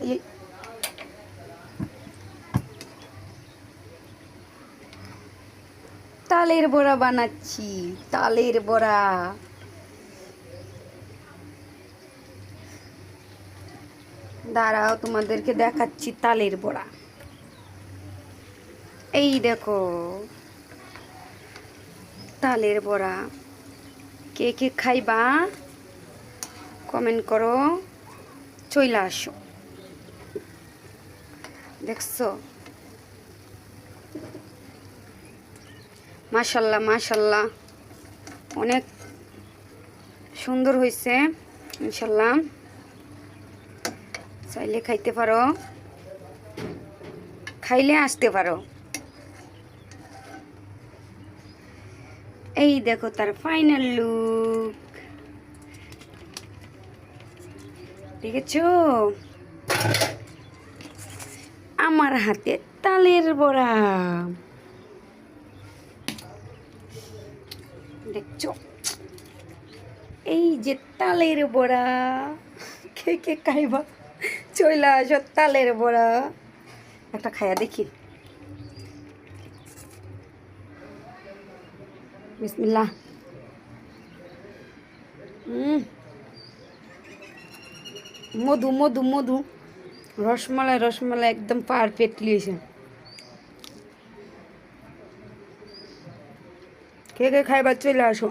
এই তালের বড়া বানাচ্ছি, তালের বড়া। দাঁড়াও, তোমাদেরকে দেখাচ্ছি তালের বড়া। এই দেখো তালের বড়া। কে কে খাইবা কমেন্ট করো, চইলা আসো। দেখছো, মাশাল্লাহ মাশাল্লাহ, অনেক সুন্দর হয়েছে ইনশাল্লাহ। চাইলে খাইতে পারো, খাইলে আসতে পারো। এই দেখো তার ফাইনাল লুক, দেখেছো? আমার হাতে তালের বড়া, দেখছো? এই যে তালের বড়া, কে কে খাইবা চইলা আসো। তালের বড়া একটা খাইয়া দেখি। বিসমিল্লাহ। মধু মধু মধু, রসমালাই রসমালাই, একদম পারফেক্টলি হয়েছে। কে কে খাইবার চলে আসো।